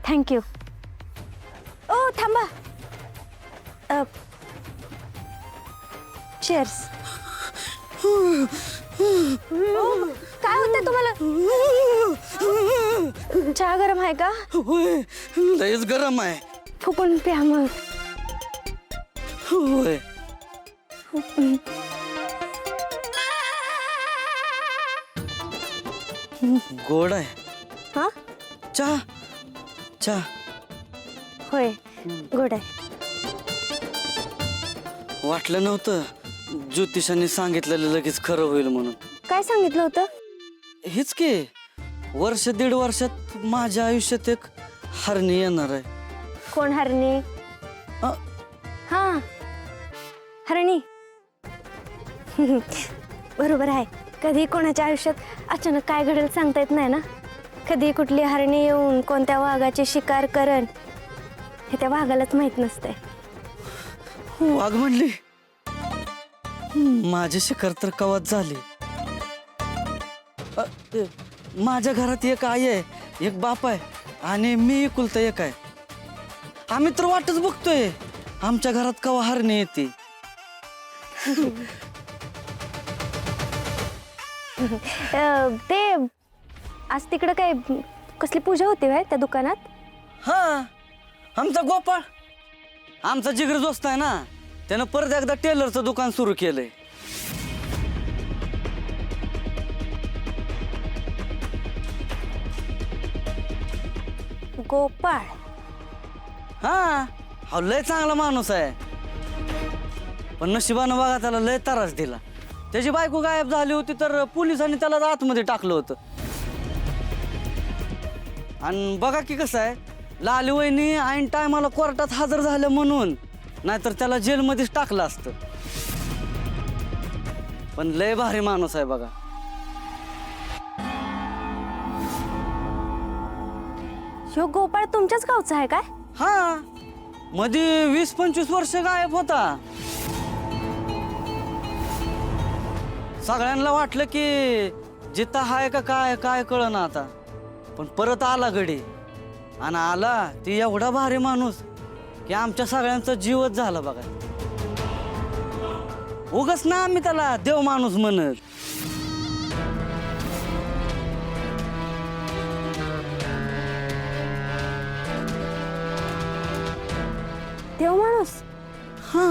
Thank you. ओ थांबा. Chairs. काय होतंय तुम्हाला? चहा गरम आहे का? होय, लयच गरम आहे. फुकून प्या मग. होय. गोड आहे. हा चहा चहा. होय गोड आहे. वाटलं नव्हतं ज्योतिषांनी सांगितलेलं लगेच खरं होईल म्हणून. काय सांगितलं होतं? हेच की वर्ष दीड वर्षात माझ्या आयुष्यात एक हरणी येणार आहे. कोण हरणी? अ, हा हरणी. बरोबर आहे. कधी कोणाच्या आयुष्यात अचानक काय घडेल सांगता येत नाही ना. कधी कुठली हरणी येऊन कोणत्या वाघाची शिकार करण हे त्या वाघालाच माहित नसते. वाघ म्हणली माझी शिकार तर कवाच झाली. माझ्या घरात एक आई आहे, एक बाप आहे आणि मी एकुलता एक आहे. आम्ही तर वाटच बघतोय आमच्या घरात कवा हरणी येते. ते आज तिकडं काय कसली पूजा होती व्हय त्या दुकानात? हा आमचा गोपाळ, आमचा जिगर दोस्त आहे ना, त्यानं परत एकदा टेलरचं दुकान सुरू केलंय. गोपाळ. हा हा लय चांगला माणूस आहे, पण नशिबानं बघा त्याला लय त्रास दिला. त्याची बायको गायब झाली होती तर पोलिसांनी त्याला आतमध्ये टाकलं होतं. आणि बघा की कसं आहे, लाली वहिनी ऐन टायमाला कोर्टात हजर झालं म्हणून, नाहीतर त्याला जेलमध्येच टाकलं असतं. पण लय भारी माणूस आहे बघा. ह्यो गोपाळ तुमच्याच गावचा आहे काय? हा मध्ये 20-25 वर्ष गायब होता. सगळ्यांना वाटलं की जिथं हाय का काय काय कळना आता, पण परत आला गडी. आणि आला ती एवढा भारी माणूस की आमच्या सगळ्यांचा जीवच झाला बघा. उगाच ना आम्ही त्याला देव माणूस म्हणत. देव माणूस? हा